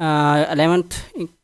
11th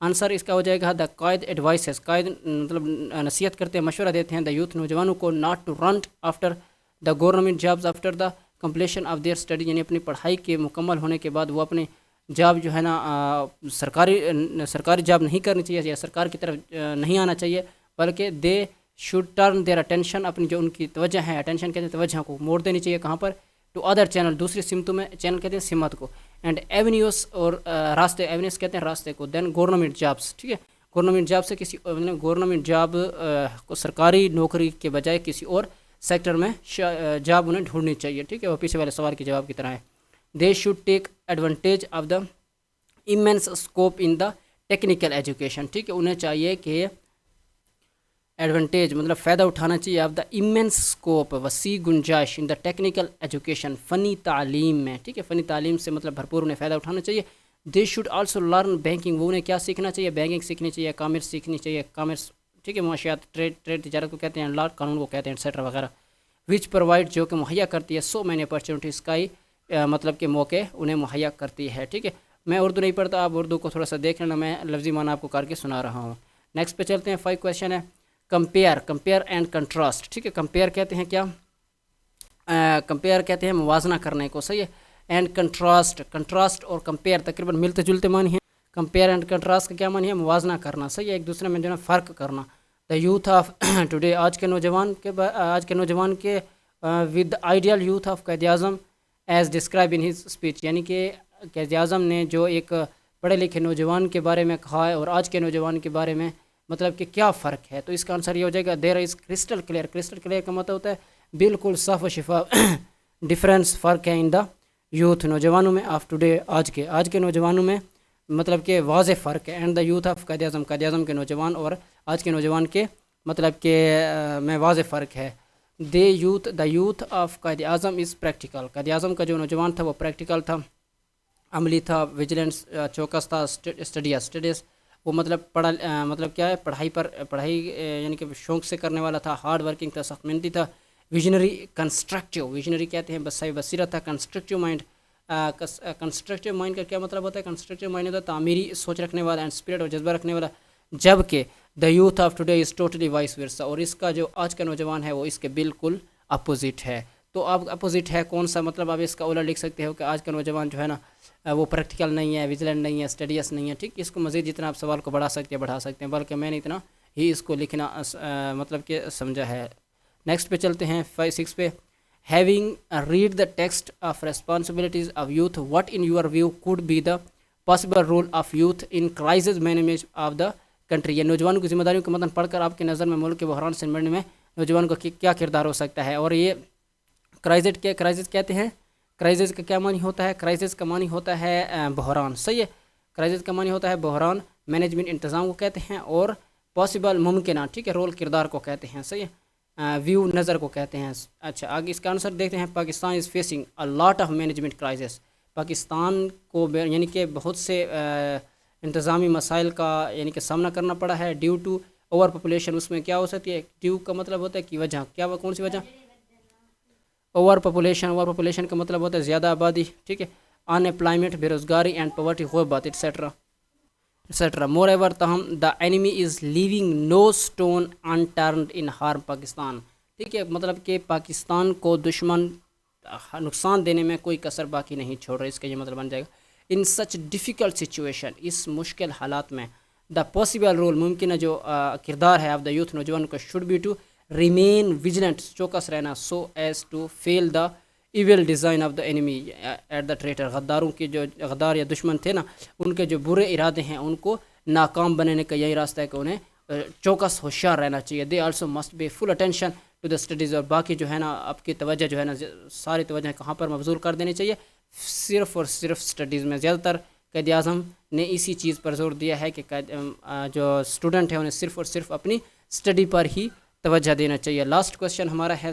answer اس کا ہو جائے گا دا قائد advices, قائد مطلب نصیحت کرتے ہیں، مشورہ دیتے ہیں دا یوتھ نوجوانوں کو not to run after the government jobs after the completion of their study, یعنی اپنی پڑھائی کے مکمل ہونے کے بعد وہ اپنے جاب جو ہے نا سرکاری جاب نہیں کرنی چاہیے یا سرکار کی طرف نہیں آنا چاہیے، بلکہ they should turn their attention, اپنی جو ان کی توجہ ہے، اٹینشن کہتے ہیں توجہ کو موڑ دینی چاہیے کہاں پر، ٹو ادر چینل، دوسری سمتوں میں، چینل کہتے ہیں سمت کو، اینڈ ایونیوز اور راستے، ایونیوز کہتے ہیں راستے کو، دین گورنمنٹ جابس، ٹھیک ہے، گورنمنٹ جاب سے کسی گورنمنٹ جاب کو سرکاری نوکری کے بجائے کسی اور سیکٹر میں جاب انہیں ڈھونڈنی چاہیے، ٹھیک ہے، وہ پیچھے والے سوال کے جواب کی طرح ہے. They should take advantage of the immense scope in the technical education, ٹھیک ہے، انہیں چاہیے کہ ایڈوانٹیج مطلب فائدہ اٹھانا چاہیے آف دا ایمینس اسکوپ، وسیع گنجائش، ان دا ٹیکنیکل ایجوکیشن، فنی تعلیم میں، ٹھیک ہے، فنی تعلیم سے مطلب بھرپور انہیں فائدہ اٹھانا چاہیے. They should also learn banking, وہ انہیں کیا سیکھنا چاہیے، بینکنگ سیکھنی چاہیے، کامرس سیکھنی چاہیے، کامرس، ٹھیک ہے، معاشیات، ٹریڈ تجارت کو کہتے ہیں، لا قانون کو کہتے ہیں، ایٹسیٹرا وغیرہ، وچ پرووائڈ جو کہ مہیا کرتی ہے سو مینی اپرچونیٹیز، کا ہی مطلب کہ موقع انہیں مہیا کرتی ہے، ٹھیک ہے. میں اردو نہیں پڑھتا، آپ اردو کو تھوڑا سا دیکھ لینا، میں لفظی معنی آپ کو کر کے سنا رہا ہوں. نیکسٹ پہ چلتے ہیں. 5 کویشچن ہے. کمپیئر اینڈ کنٹراسٹ، ٹھیک ہے، کمپیئر کہتے ہیں کیا، کمپیئر کہتے ہیں موازنہ کرنے کو، صحیح ہے، اینڈ کنٹراسٹ اور کمپیئر تقریباً ملتے جلتے معنی ہیں. کمپیئر اینڈ کنٹراسٹ کا کیا معنی ہے، موازنہ کرنا، صحیح ہے، ایک دوسرے میں جو ہے فرق کرنا. دا یوتھ آف ٹوڈے، آج کے نوجوان کے with ideal youth of Quaid Azam as describe in his speech, یعنی کہ قائد اعظم نے جو ایک پڑھے لکھے نوجوان کے بارے میں کہا ہے اور آج کے نوجوان کے بارے میں مطلب کہ کیا فرق ہے، تو اس کا آنسر یہ ہو جائے گا دیر از کرسٹل کلیئر. کرسٹل کلیئر کا مطلب ہوتا ہے بالکل صاف و شفاف، ڈفرینس، فرق ہے ان دا یوتھ، نوجوانوں میں، آف ٹوڈے، آج کے نوجوانوں میں مطلب کہ واضح فرق ہے. And the youth of Quaid اعظم کے نوجوان اور آج کے نوجوان کے مطلب کہ میں واضح فرق ہے. The youth of Quaid Azam is practical, Quaid Azam کا جو نوجوان تھا وہ پریکٹیکل تھا، عملی تھا، ویجیلنس، چوکس تھا، اسٹڈیز وہ مطلب مطلب کیا ہے، پڑھائی یعنی کہ شوق سے کرنے والا تھا، ہارڈ ورکنگ تھا، سخت محنتی تھا. ویژنری ویژنری کہتے ہیں بصیرت بصیرت تھا. کنسٹرکٹیو مائنڈ کا کیا مطلب ہوتا ہے، کنسٹرکٹیو مائنڈ ہوتا ہے تعمیری سوچ رکھنے والا، اینڈ اسپرٹ اور جذبہ رکھنے والا. جبکہ the youth of today is totally vice versa, اور اس کا جو آج کا نوجوان ہے وہ اس کے بالکل اپوزٹ ہے. تو آپ اپوزٹ ہے کون سا، مطلب آپ اس کا اولا لکھ سکتے ہو کہ آج کا نوجوان جو ہے نا وہ پریکٹیکل نہیں ہے، ویجیلنٹ نہیں ہے، اسٹڈیس نہیں ہے، ٹھیک. اس کو مزید جتنا آپ سوال کو بڑھا سکتے ہیں، بلکہ میں نے اتنا ہی اس کو لکھنا مطلب کہ سمجھا ہے. نیکسٹ پہ چلتے ہیں. 6 پہ. Having read the text of responsibilities of youth, what in your view could be the possible role of youth in crisis management of the country, یہ نوجوانوں کی ذمہ داریوں کے متن پڑھ کر آپ کی نظر میں ملک کے بحران سے نمٹنے میں نوجوانوں کا کیا کردار ہو سکتا ہے. اور یہ کرائسس کہتے ہیں، کرائسس کا کیا معنی ہوتا ہے، کرائسس کا معنی ہوتا ہے بحران، صحیح ہے، کرائسس کا معنی ہوتا ہے بحران. مینجمنٹ انتظام کو کہتے ہیں، اور پاسبل ممکنہ، ٹھیک ہے، رول کردار کو کہتے ہیں، صحیح ہے، ویو نظر کو کہتے ہیں. اچھا آگے اس کا آنسر دیکھتے ہیں. Pakistan is facing a lot of management crisis, Pakistan کو یعنی کہ بہت سے انتظامی مسائل کا یعنی کہ سامنا کرنا پڑا ہے. ڈیو ٹو اوور پاپولیشن، اس میں کیا ہو سکتی ہے، ڈیو کا مطلب ہوتا ہے کہ وجہ، کیا کون سی وجہ، اوور پاپولیشن کا مطلب ہوتا ہے زیادہ آبادی، ٹھیک ہے، ان امپلائمنٹ، بے روزگاری، اینڈ پاورٹی، غربت، ایٹسیٹرا. مور ایور تاہم the enemy is leaving no stone unturned in harm Pakistan, ٹھیک ہے، مطلب کہ پاکستان کو دشمن نقصان دینے میں کوئی کسر باقی نہیں چھوڑ رہا، اس کا یہ مطلب بن جائے گا. ان سچ ڈیفیکلٹ سچویشن، اس مشکل حالات میں، دا پاسبل رول، ممکنہ جو کردار ہے آف دا یوتھ، نوجوان کا، should be to remain vigilant, چوکس رہنا، so as to foil the evil design of the enemy at the traitor, غداروں کے جو غدار یا دشمن تھے نا، ان کے جو برے ارادے ہیں ان کو ناکام بنانے کا یہی راستہ ہے کہ انہیں چوکس ہوشیار رہنا چاہیے. They also must be full attention to the studies, اور باقی جو ہے نا آپ کی توجہ جو ہے نا ساری توجہ کہاں پر مبذول کر دینی چاہیے، صرف اور صرف اسٹڈیز میں. زیادہ تر قائد اعظم نے اسی چیز پر زور دیا ہے کہ جو اسٹوڈنٹ ہیں انہیں صرف اور صرف اپنی اسٹڈی پر ہی توجہ دینا چاہیے. لاسٹ کوشچن ہمارا ہے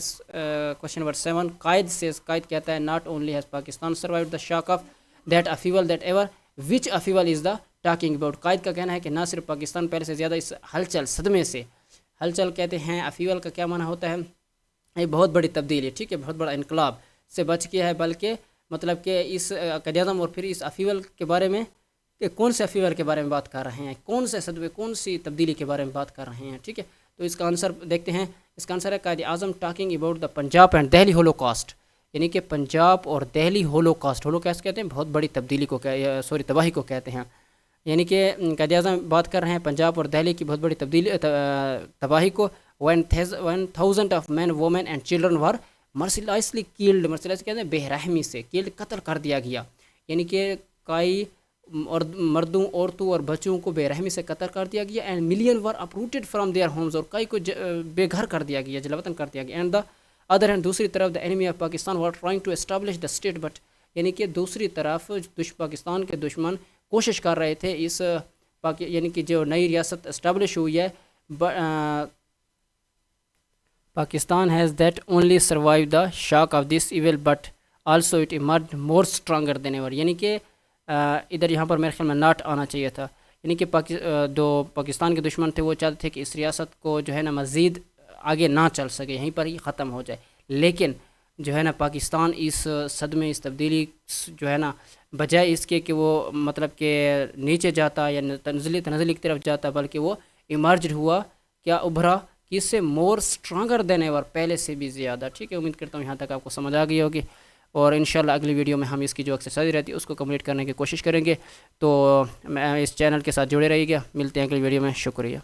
کوشچن نمبر 7. قائد کہتا ہے not only has Pakistan survived the shock of that upheaval that ever which upheaval is the talking about. Quaid کا کہنا ہے کہ نہ صرف پاکستان پہلے سے زیادہ اس ہلچل صدمے سے، ہلچل کہتے ہیں، افیول کا کیا معنی ہوتا ہے، یہ بہت بڑی تبدیلی، ٹھیک ہے، بہت بڑا انقلاب سے بچ گیا ہے، بلکہ مطلب کہ اس قائد اعظم اور پھر اس افیول کے بارے میں کہ کون سے فیور کے بارے میں بات کر رہے ہیں، کون سے صدمے، کون سی تبدیلی کے بارے میں بات کر رہے ہیں. ٹھیک ہے، تو اس کا آنسر دیکھتے ہیں. اس کا آنسر ہے Quaid Azam talking about the Punjab and Delhi holocaust, یعنی کہ پنجاب اور Delhi holocaust. Holocaust کہتے ہیں بہت بڑی تبدیلی کو، سوری تباہی کو کہتے ہیں. یعنی کہ قائد اعظم بات کر رہے ہیں پنجاب اور دہلی کی بہت بڑی تباہی کو. when thousands of men, women and children were mercilessly killed. mercilessly کہتے ہیں بے رحمی سے، killed قتل کر دیا گیا. یعنی کہ کئی اور مردوں، عورتوں اور بچوں کو بے رحمی سے قتل کر دیا گیا. And million were uprooted from their homes, اور کئی کو بے گھر کر دیا گیا، جلا وطن کر دیا گیا. اینڈ دا ادر ہینڈ، دوسری طرف the enemy of Pakistan were trying to establish the state but, یعنی کہ دوسری طرف پاکستان کے دشمن کوشش کر رہے تھے اس یعنی کہ جو نئی ریاست اسٹیبلش ہوئی ہے. Pakistan has that only survive the shock of this evil but also it emerged more stronger than ever. یعنی کہ ادھر یہاں پر میرے خیال میں ناٹ آنا چاہیے تھا. یعنی کہ جو پاکستان کے دشمن تھے وہ چاہتے تھے کہ اس ریاست کو جو ہے نا مزید آگے نہ چل سکے، یہیں پر ہی ختم ہو جائے. لیکن جو ہے نا پاکستان اس صدمے، اس تبدیلی جو ہے نا، بجائے اس کے کہ وہ مطلب کہ نیچے جاتا یا تنزلی کی طرف جاتا، بلکہ وہ ایمرجڈ ہوا، کیا ابھرا، کس سے، مور اسٹرانگر دین ایور، پہلے سے بھی زیادہ. ٹھیک ہے، امید کرتا ہوں یہاں تک آپ کو سمجھ آ گئی ہوگی، اور انشاءاللہ اگلی ویڈیو میں ہم اس کی جو ایکسرسائز رہتی ہے اس کو کمپلیٹ کرنے کی کوشش کریں گے. تو میں اس چینل کے ساتھ جڑے رہیے گا، ملتے ہیں اگلی ویڈیو میں. شکریہ.